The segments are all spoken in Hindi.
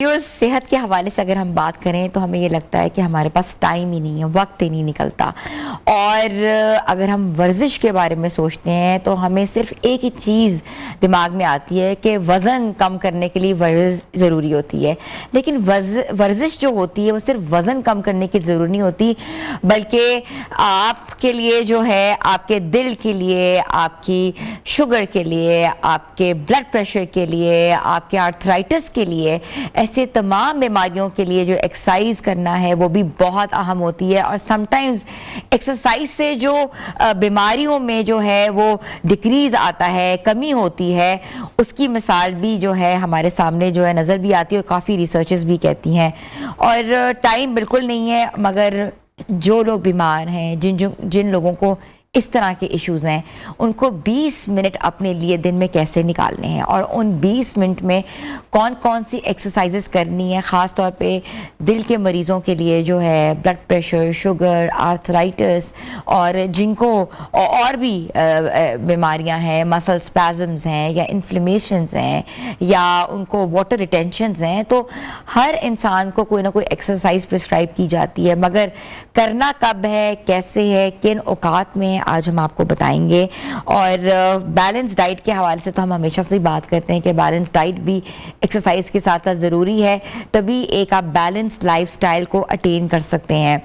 सेहत के हवाले से अगर हम बात करें तो हमें ये लगता है कि हमारे पास टाइम ही नहीं है, वक्त ही नहीं निकलता। और अगर हम वर्जिश के बारे में सोचते हैं तो हमें सिर्फ एक ही चीज़ दिमाग में आती है कि वज़न कम करने के लिए वर्जिश ज़रूरी होती है। लेकिन वर्जिश जो होती है वो सिर्फ वज़न कम करने की ज़रूरी नहीं होती, बल्कि आपके लिए जो है, आपके दिल के लिए, आपकी शुगर के लिए, आपके ब्लड प्रेशर के लिए, आपके आर्थराइटिस के लिए, ऐसे तमाम बीमारियों के लिए जो एक्सरसाइज करना है वो भी बहुत अहम होती है। और समटाइम्स एक्सरसाइज से जो बीमारियों में जो है वो डिक्रीज आता है, कमी होती है, उसकी मिसाल भी जो है हमारे सामने जो है नज़र भी आती है और काफ़ी रिसर्चेस भी कहती हैं। और टाइम बिल्कुल नहीं है, मगर जो लोग बीमार हैं, जिन लोगों को इस तरह के इश्यूज़ हैं, उनको 20 मिनट अपने लिए दिन में कैसे निकालने हैं और उन 20 मिनट में कौन कौन सी एक्सरसाइजेस करनी है, ख़ास तौर पे दिल के मरीज़ों के लिए जो है ब्लड प्रेशर, शुगर, आर्थराइटिस, और जिनको और भी बीमारियां हैं, मसल स्पैज़म्स हैं या इन्फ्लेमेशंस हैं या उनको वाटर रिटेंशंस हैं, तो हर इंसान को कोई ना कोई एक्सरसाइज प्रिस्क्राइब की जाती है। मगर करना कब है, कैसे है, किन औकात में, आज हम आपको बताएंगे। और बैलेंस डाइट के हवाले से तो हम हमेशा से बात करते हैं कि बैलेंस डाइट भी एक्सरसाइज के साथ साथ ज़रूरी है, तभी एक आप बैलेंस लाइफस्टाइल को अटेन कर सकते हैं।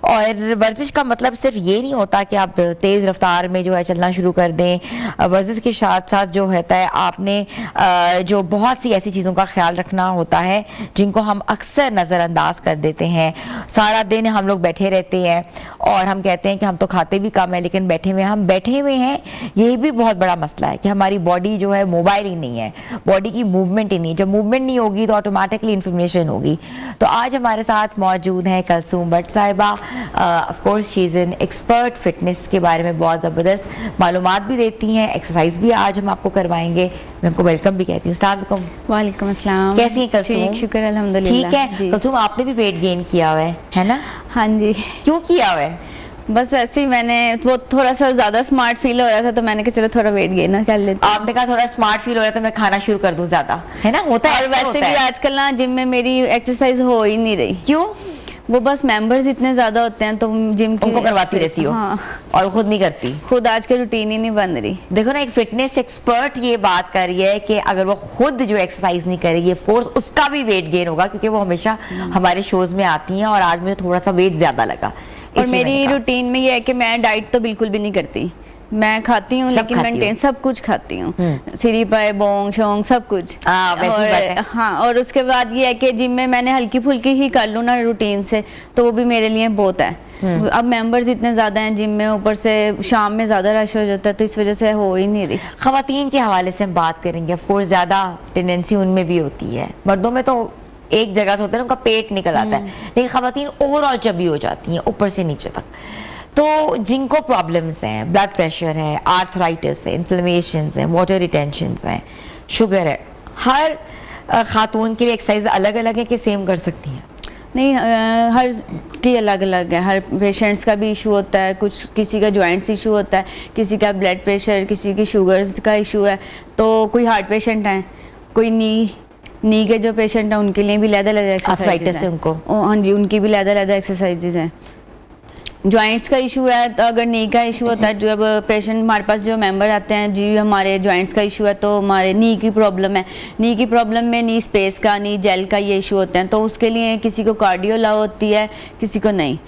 और वर्जिश का मतलब सिर्फ ये नहीं होता कि आप तेज़ रफ्तार में जो है चलना शुरू कर दें। वर्जिश के साथ साथ जो होता है, आपने जो बहुत सी ऐसी चीज़ों का ख्याल रखना होता है जिनको हम अक्सर नज़रअंदाज कर देते हैं। सारा दिन हम लोग बैठे रहते हैं और हम कहते हैं कि हम तो खाते भी कम है, लेकिन हम बैठे हुए हैं, यही भी बहुत बड़ा मसला है कि हमारी बॉडी जो है मोबाइल ही नहीं है, बॉडी की मूवमेंट ही नहीं। जब मूवमेंट नहीं होगी तो ऑटोमेटिकली इन्फॉर्मेशन होगी। तो आज हमारे साथ मौजूद हैं कलसूम भट्ट साहिबा। Of course she is an expert, fitness के बारे में बहुत ज़बरदस्त मालूमात भी देती हैं, एक्सरसाइज भी आज हम आपको करवाएंगे। मैं उनको वेलकम भी कहती हूँ। अस्सलाम वालेकुम। अस्सलाम। कैसी हैं कलसूम? ठीक, शुक्र अल्हम्दुलिल्लाह। ठीक है कलसूम, आपने भी वेट गेन किया हुआ है ना? हाँ जी। क्यों किया हुआ है? बस वैसे ही मैंने वो थोड़ा सा ज़्यादा स्मार्ट फील हो रहा था तो मैंने कहा चलो थोड़ा वेट गेन कर लेते। आपने कहा थोड़ा स्मार्ट फील हो रहा था, मैं खाना शुरू कर दूं ज़्यादा, है ना? होता है। और वैसे भी आजकल ना जिम में मेरी एक्सरसाइज हो ही नहीं रही। क्यों? वो बस मेंबर्स इतने ज्यादा होते हैं तो जिम की उनको करवाती रहती हो। हाँ। और खुद नहीं करती? खुद आज के रूटीन ही नहीं बन रही। देखो ना, एक फिटनेस एक्सपर्ट ये बात कर रही है कि अगर वो खुद जो एक्सरसाइज नहीं करेगी, ऑफ कोर्स उसका भी वेट गेन होगा, क्योंकि वो हमेशा हमारे शोज में आती हैं। और आज मुझे थोड़ा सा वेट ज्यादा लगा। और मेरी रूटीन में ये है कि मैं डाइट तो बिल्कुल भी नहीं करती। मैं खाती हूँ लेकिन मेंटेन सब कुछ खाती हूँ, सीरी पाए, बोंग शोंग सब कुछ। हाँ, और उसके बाद ये है कि जिम में मैंने हल्की फुल्की ही कर लूँ ना रूटीन से, तो वो भी मेरे लिए बहुत है। अब मेंबर्स इतने ज्यादा हैं जिम में, ऊपर से शाम में ज्यादा रश हो जाता है, तो इस वजह से हो ही नहीं रही। खवातीन के हवाले से हम बात करेंगे। ऑफ कोर्स ज्यादा टेंडेंसी उनमें भी होती है, मर्दों में तो एक जगह से होता है, उनका पेट निकल आता है, लेकिन खवातीन ओवरऑल चबी हो जाती हैं ऊपर से नीचे तक। तो जिनको प्रॉब्लम्स हैं, ब्लड प्रेशर है, आर्थराइटिस है, इन्फ्लेमेशंस हैं, वाटर रिटेंशंस हैं, शुगर है, हर खातून के लिए एक्सरसाइज अलग अलग है कि सेम कर सकती हैं? नहीं, हर की अलग अलग है। हर पेशेंट्स का भी इशू होता है, कुछ किसी का जॉइंट्स इशू होता है, किसी का ब्लड प्रेशर, किसी की शुगर्स का इशू है, तो कोई हार्ट पेशेंट हैं, कोई नी के जो पेशेंट हैं उनके लिए भी अलग-अलग एक्सरसाइजेज हैं। उनको, हाँ जी, उनकी भी अलग-अलग एक्सरसाइजेज हैं। जॉइंट्स का इशू है तो अगर नी का इशू होता है, जब पेशेंट हमारे पास जो मेंबर आते हैं, जी हमारे जॉइंट्स का इशू है, तो हमारे नी की प्रॉब्लम है, नी की प्रॉब्लम में नी स्पेस का, नी जेल का ये इशू होते हैं, तो उसके लिए किसी को कार्डियो अलाउ होती है, किसी को नहीं।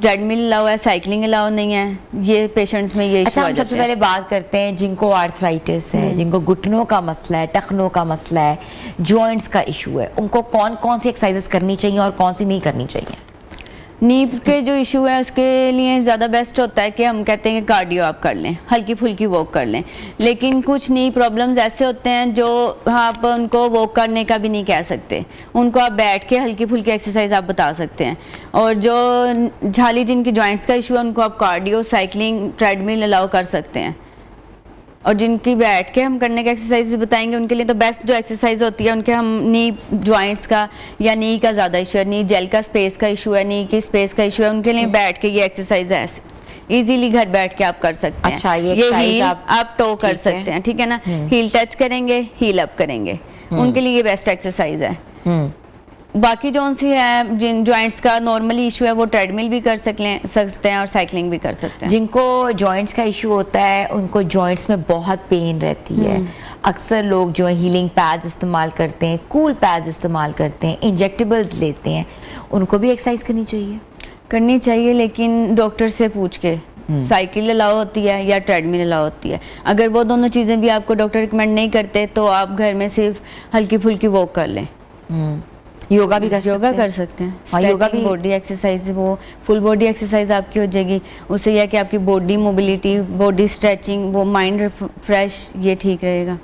ट्रेडमिल अलाउ है, साइकिलिंग अलाउ नहीं है, ये पेशेंट्स में ये इशू। हम सबसे पहले बात करते हैं जिनको आर्थराइटिस है, जिनको घुटनों का मसला है, टखनों का मसला है, जॉइंट्स का इशू है, उनको कौन कौन सी एक्सरसाइजेस करनी चाहिए और कौन सी नहीं करनी चाहिए? नी के जो इशू है उसके लिए ज़्यादा बेस्ट होता है कि हम कहते हैं कि कार्डियो आप कर लें, हल्की फुल्की वॉक कर लें। लेकिन कुछ नी प्रॉब्लम्स ऐसे होते हैं जो आप उनको वॉक करने का भी नहीं कह सकते, उनको आप बैठ के हल्की फुल्की एक्सरसाइज आप बता सकते हैं। और जो झाली जिनकी जॉइंट्स का इशू है उनको आप कार्डियो, साइकिलिंग, ट्रेडमिल अलाउ कर सकते हैं। और जिनकी बैठ के हम करने का एक्सरसाइज बताएंगे उनके लिए तो बेस्ट जो एक्सरसाइज होती है, उनके हम नी जॉइंट्स का या नी का ज़्यादा इशू है, नी जेल का स्पेस का इशू है, नी की स्पेस का इशू है, उनके लिए बैठ के ये एक्सरसाइज है, इजीली घर बैठ के आप कर सकते हैं। अच्छा, ये हील आप टो कर सकते हैं, ठीक है ना? हील टच करेंगे, हील अप करेंगे, उनके लिए ये बेस्ट एक्सरसाइज है। बाकी जो सी है जिन जॉइंट्स का नॉर्मली इशू है वो ट्रेडमिल भी कर सकते हैं और साइकिलिंग भी कर सकते हैं। जिनको जॉइंट्स का इशू होता है उनको जॉइंट्स में बहुत पेन रहती है। अक्सर लोग जो है हीलिंग पैड्स इस्तेमाल करते हैं, कूल पैड्स इस्तेमाल करते हैं, इंजेक्टेबल्स लेते हैं, उनको भी एक्सरसाइज करनी चाहिए लेकिन डॉक्टर से पूछ के साइकिल अलाउ होती है या ट्रेडमिल अलाउ होती है। अगर वो दोनों चीज़ें भी आपको डॉक्टर रिकमेंड नहीं करते तो आप घर में सिर्फ हल्की फुल्की वॉक कर लें। योगा भी कर सकते हैं। हाँ, योगा भी बॉडी एक्सरसाइज, वो फुल बॉडी एक्सरसाइज आपकी हो जाएगी। उससे यह है कि आपकी बॉडी मोबिलिटी, बॉडी स्ट्रेचिंग, वो माइंड फ्रेश, ये ठीक रहेगा।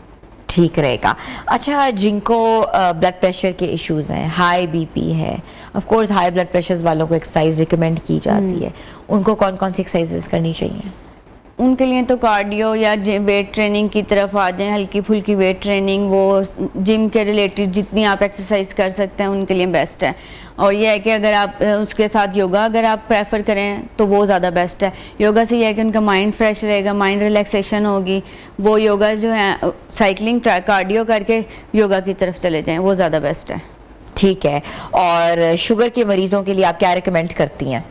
अच्छा, जिनको ब्लड प्रेशर के इश्यूज हैं, हाई बीपी है, of course high blood pressure वालों को एक्सरसाइज रिकमेंड की जाती है, उनको कौन कौन सी एक्सरसाइजेस करनी चाहिए? उनके लिए तो कार्डियो या वेट ट्रेनिंग की तरफ आ जाएं, हल्की फुल्की वेट ट्रेनिंग, वो जिम के रिलेटेड जितनी आप एक्सरसाइज कर सकते हैं उनके लिए बेस्ट है। और ये है कि अगर आप उसके साथ योगा अगर आप प्रेफर करें तो वो ज़्यादा बेस्ट है। योगा से ये है कि उनका माइंड फ्रेश रहेगा, माइंड रिलैक्सेशन होगी। वो योगा जो है साइकिलिंग कार्डियो करके योगा की तरफ चले जाएँ, वो ज़्यादा बेस्ट है। ठीक है। और शुगर के मरीज़ों के लिए आप क्या रिकमेंड करती हैं?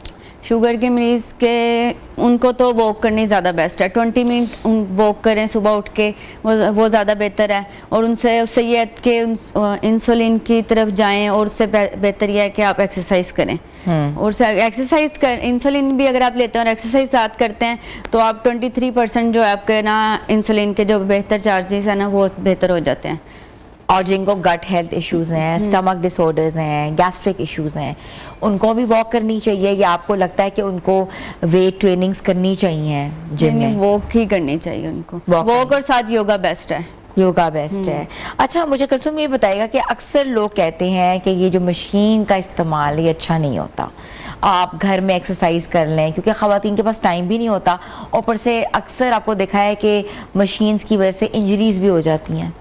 शुगर के मरीज़ के उनको तो वॉक करनी ज़्यादा बेस्ट है। 20 मिनट वॉक करें सुबह उठ के, वो ज़्यादा बेहतर है। और उससे ये है कि इंसुलिन की तरफ जाएं, और उससे बेहतर यह है कि आप एक्सरसाइज करें। और एक्सरसाइज कर, इंसुलिन भी अगर आप लेते हैं और एक्सरसाइज साथ करते हैं तो आप 23% जो है आपके ना इंसुलिन के जो बेहतर चार्जेस हैं ना वो बेहतर हो जाते हैं। और जिनको गट हेल्थ इश्यूज हैं, स्टमक डिसऑर्डर्स हैं, गैस्ट्रिक इश्यूज हैं, उनको भी वॉक करनी चाहिए या आपको लगता है कि उनको वेट ट्रेनिंग्स करनी चाहिए जिम में? वॉक ही करनी चाहिए उनको। वॉक और साथ योगा बेस्ट है। योगा बेस्ट है। अच्छा, मुझे कुलसुम ये बताएगा कि अक्सर लोग कहते हैं कि ये जो मशीन का इस्तेमाल ये अच्छा नहीं होता, आप घर में एक्सरसाइज कर लें, क्योंकि ख़वातीन के पास टाइम भी नहीं होता। ऊपर से अक्सर आपको देखा है कि मशीन्स की वजह से इंजरीज भी हो जाती हैं।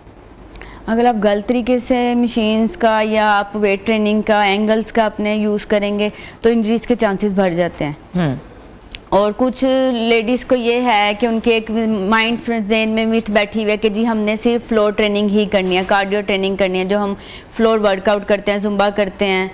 अगर आप गलत तरीके से मशीन्स का या आप वेट ट्रेनिंग का एंगल्स का अपने यूज़ करेंगे तो इंजरीज के चांसेस बढ़ जाते हैं। और कुछ लेडीज़ को ये है कि उनके एक माइंड जहन में मिथ बैठी हुई है कि जी हमने सिर्फ फ्लोर ट्रेनिंग ही करनी है, कार्डियो ट्रेनिंग करनी है, जो हम फ्लोर वर्कआउट करते हैं, जुम्बा करते हैं,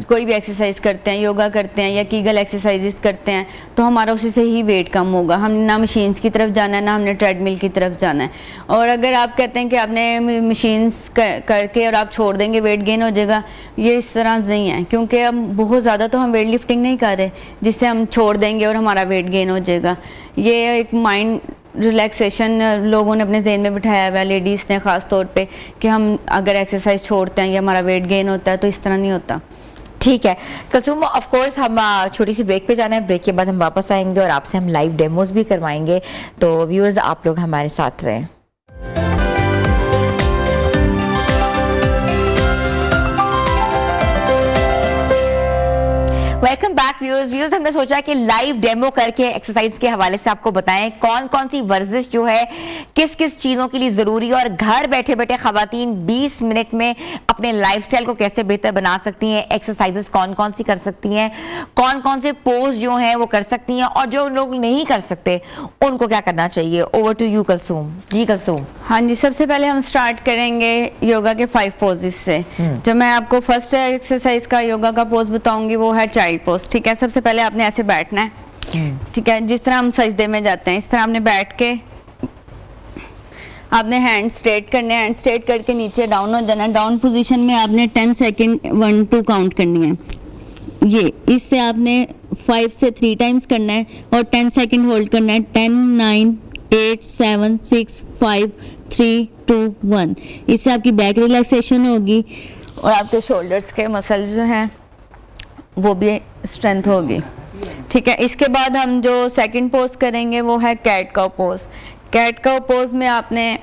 कोई भी एक्सरसाइज करते हैं, योगा करते हैं या कीगल एक्सरसाइजेस करते हैं तो हमारा उसी से ही वेट कम होगा। हमने ना मशीन्स की तरफ जाना है ना हमने ट्रेडमिल की तरफ जाना है। और अगर आप कहते हैं कि आपने मशीन्स करके और आप छोड़ देंगे वेट गेन हो जाएगा, ये इस तरह नहीं है, क्योंकि अब बहुत ज़्यादा तो हम वेट लिफ्टिंग नहीं कर रहे जिससे हम छोड़ देंगे और हमारा वेट गेन हो जाएगा। ये एक माइंड रिलैक्सेशन लोगों ने अपने जहन में बिठाया हुआ है, लेडीज़ ने ख़ास तौर पे, कि हम अगर एक्सरसाइज छोड़ते हैं या हमारा वेट गेन होता है तो इस तरह नहीं होता। ठीक है कुलसुम, ऑफ कोर्स हम छोटी सी ब्रेक पे जाना है, ब्रेक के बाद हम वापस आएंगे और आपसे हम लाइव डेमोज भी करवाएंगे, तो व्यूअर्स आप लोग हमारे साथ रहें। Welcome back viewers. हमने सोचा कि लाइव डेमो करके एक्सरसाइज के हवाले से आपको बताएं कौन कौन सी वर्जिश जो है किस किस चीज़ों के लिए ज़रूरी है, और घर बैठे बैठे ख़वातीन 20 मिनट में अपने लाइफस्टाइल को कैसे बेहतर बना सकती हैं, एक्सरसाइजेस कौन कौन सी कर सकती हैं, कौन कौन से पोज जो हैं वो कर सकती हैं, और जो लोग नहीं कर सकते उनको क्या करना चाहिए। Over to you Kulsum. जी कुलसुम। हाँ जी, सबसे पहले हम स्टार्ट करेंगे योगा के 5 पोजेस से। जो मैं आपको फर्स्ट एक्सरसाइज का योगा का पोज बताऊंगी वो है चाइल्ड पोज। ठीक है, सबसे पहले आपने ऐसे बैठना है। ठीक है, जिस तरह हम सजदे में जाते हैं इस तरह आपने बैठ के आपने हैंड स्ट्रेट करने हैं, हैंड स्ट्रेट करके नीचे डाउन हो जाना है। डाउन पोजीशन में आपने 10 सेकंड 1-2 काउंट करनी है। ये इससे आपने 5 से 3 टाइम्स करना है और 10 सेकंड होल्ड करना है। 10 9 8 7 6 5 3 2 1। इससे आपकी बैक रिलैक्सेशन होगी और आपके शोल्डर्स के मसल्स जो हैं वो भी स्ट्रेंथ होगी। ठीक है, इसके बाद हम जो सेकंड पोज करेंगे वो है cat cow pose. Cat cow pose में आपने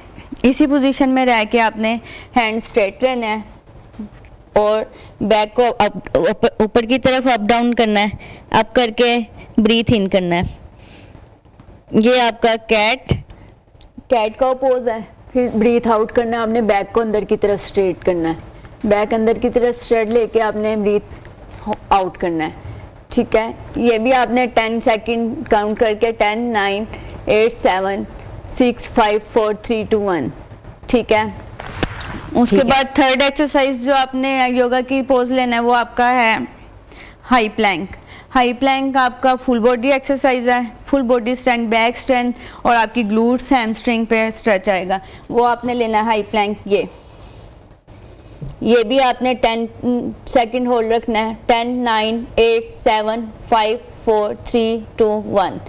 इसी पोजीशन में रह के आपने हैंड स्ट्रेट रहना है और बैक को ऊपर की तरफ अप डाउन करना है, अप करके ब्रीथ इन करना है। ये आपका कैट काउ पोज है। फिर ब्रीथ आउट करना है, आपने बैक को अंदर की तरफ स्ट्रेट करना है, बैक अंदर की तरफ स्ट्रेट लेके आपने ब्रीथ आउट करना है। ठीक है, ये भी आपने 10 सेकंड काउंट करके 10 9 8 7 6 5 4 3 2 1। ठीक है, उसके ठीक है। बाद थर्ड एक्सरसाइज जो आपने योगा की पोज लेना है वो आपका है हाई प्लैंक। हाई प्लैंक आपका फुल बॉडी एक्सरसाइज है, full body strength, back strength और आपकी ग्लूट्स हैमस्ट्रिंग पे स्ट्रेच आएगा, वो आपने लेना है हाई प्लैंक। ये भी आपने 10 सेकंड होल्ड रखना है। 10 9 8 7 5 4 3 2 1,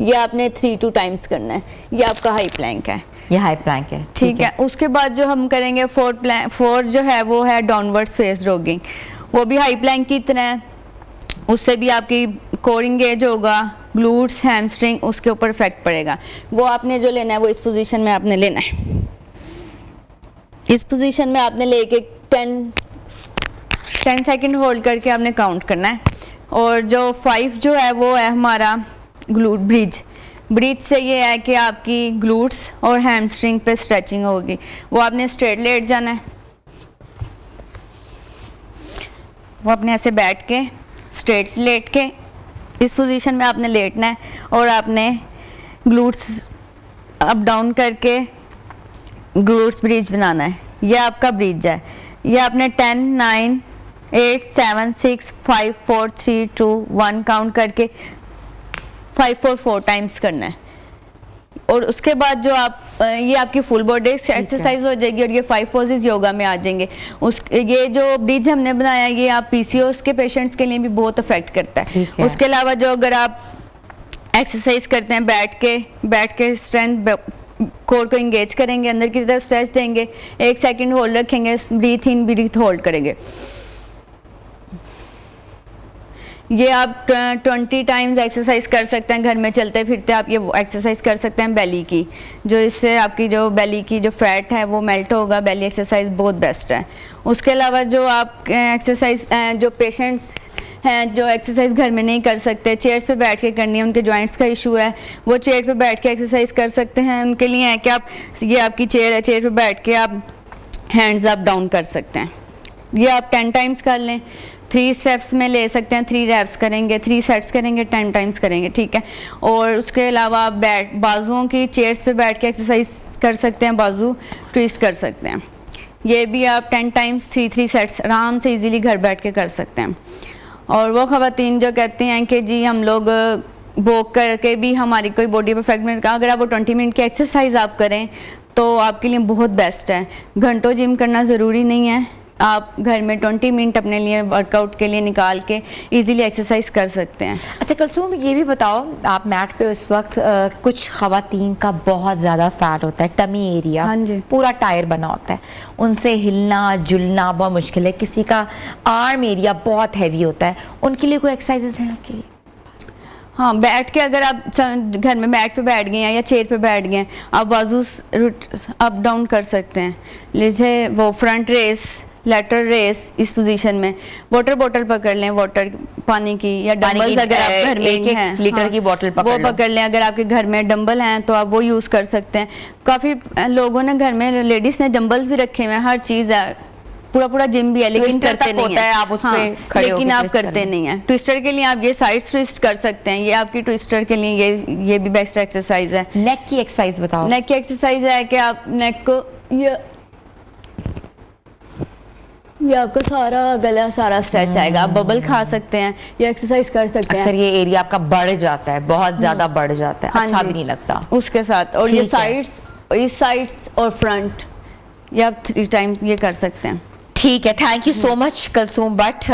ये आपने 3 टाइम्स करना है। ये आपका हाई प्लैंक है, ये हाई प्लैंक है। ठीक है। उसके बाद जो हम करेंगे फोर्थ जो है वो है डाउनवर्ड्स फेस रॉगिंग, वो भी हाई प्लैंक की तरह है। उससे भी आपकी कोर एंगेज होगा, ग्लूट्स हैमस्ट्रिंग उसके ऊपर इफेक्ट पड़ेगा। वो आपने जो लेना है वो इस पोजीशन में आपने लेना है। इस पोजीशन में आपने लेके 10 सेकंड होल्ड करके आपने काउंट करना है। और जो 5 जो है वो है हमारा ग्लूट ब्रिज। ब्रिज से ये है कि आपकी ग्लूट्स और हैमस्ट्रिंग पे स्ट्रेचिंग होगी। वो आपने स्ट्रेट लेट जाना है, वो अपने ऐसे बैठ के स्ट्रेट लेट के इस पोजीशन में आपने लेटना है और आपने ग्लूट्स अप डाउन करके ग्लूट्स ब्रिज बनाना है। ये आपका ब्रिज है। ये आपने 10 9 8 7 6 5 4 3 2 1 काउंट करके 5 4 4 टाइम्स करना है। और उसके बाद जो आप ये आपकी फुल बॉडी एक्सरसाइज हो जाएगी और ये 5 पोजेस योगा में आ जाएंगे। ये जो ब्रिज हमने बनाया ये आप पीसीओएस के पेशेंट्स के लिए भी बहुत अफेक्ट करता है। उसके अलावा जो अगर आप एक्सरसाइज करते हैं बैठ के स्ट्रेंथ कोर को इंगेज करेंगे, अंदर की तरफ स्ट्रेच देंगे, 1 सेकंड होल्ड रखेंगे, ब्रीथ इन ब्रीथ होल्ड करेंगे। ये आप 20 टाइम्स एक्सरसाइज कर सकते हैं घर में चलते फिरते। आप ये एक्सरसाइज कर सकते हैं बेली की, जो इससे आपकी जो बेली की जो फैट है वो मेल्ट होगा। बेली एक्सरसाइज बहुत बेस्ट है। उसके अलावा जो आप एक्सरसाइज जो पेशेंट्स हैं जो एक्सरसाइज घर में नहीं कर सकते, चेयर्स पे बैठ के करनी है, उनके जॉइंट्स का इशू है, वो चेयर पे बैठ के एक्सरसाइज कर सकते हैं। उनके लिए है कि आप ये आपकी चेयर है, चेयर पे बैठ के आप हैंड्स अप डाउन कर सकते हैं। ये आप 10 टाइम्स कर लें। 3 स्टेप्स में ले सकते हैं, 3 रैप्स करेंगे, 3 सेट्स करेंगे, 10 टाइम्स करेंगे, ठीक है। और उसके अलावा आप बाजुओं की चेयर्स पे बैठ के एक्सरसाइज कर सकते हैं, बाजू ट्विस्ट कर सकते हैं। ये भी आप 10 टाइम्स 3 सेट्स आराम से इजीली घर बैठ के कर सकते हैं। और वो ख़वातीन जो कहती हैं कि जी हम लोग वॉक करके भी हमारी कोई बॉडी पर इफेक्ट नहीं, अगर आप वो 20 मिनट की एक्सरसाइज आप करें तो आपके लिए बहुत बेस्ट है। घंटों जिम करना ज़रूरी नहीं है, आप घर में 20 मिनट अपने लिए वर्कआउट के लिए निकाल के इजीली एक्सरसाइज कर सकते हैं। अच्छा कुलसूम, ये भी बताओ, आप मैट पे उस वक्त कुछ खवातीन का बहुत ज़्यादा फैट होता है, टमी एरिया, हाँ जी, पूरा टायर बना होता है, उनसे हिलना जुलना बहुत मुश्किल है। किसी का आर्म एरिया बहुत हैवी होता है, उनके लिए कोई एक्सरसाइजेज हैं आपके लिए? हाँ, बैठ के अगर आप घर में बैठ पे बैठ गए हैं या चेयर पे बैठ गए हैं, आप बाजू अप डाउन कर सकते हैं। जैसे वो फ्रंट रेस, लेटर रेस, इस पोजीशन में वाटर बोतल पकड़ लें, वाटर पानी की, या डंबल्स अगर आप घर में हैं, लीटर की बोतल वो पकड़ लें। अगर आपके घर में डंबल हैं तो आप वो यूज़ कर सकते हैं। काफ़ी लोगों ने घर में, लेडीज़ ने डंबल्स भी रखे हुए हैं, हर चीज़ है, पूरा जिम भी है, लेकिन करते नहीं है। आप उस पे खड़े लेकिन आप करते नहीं है। ट्विस्टर के लिए आप ये साइड ट्विस्ट कर सकते हैं, ये आपकी ट्विस्टर के लिए ये भी बेस्ट एक्सरसाइज है। नेक की एक्सरसाइज बताओ। नेक की एक्सरसाइज है कि आप नेक को ये आपका सारा गला सारा स्ट्रेच आएगा। आप बबल खा सकते हैं, ये एक्सरसाइज कर सकते हैं। अक्सर ये एरिया आपका बढ़ जाता है, बहुत ज्यादा बढ़ जाता है, अच्छा भी नहीं लगता उसके साथ। और ये साइड्स, इस साइड्स और फ्रंट, ये आप 3 टाइम्स ये कर सकते हैं। ठीक है, thank you so much Kulsoom Bhatt.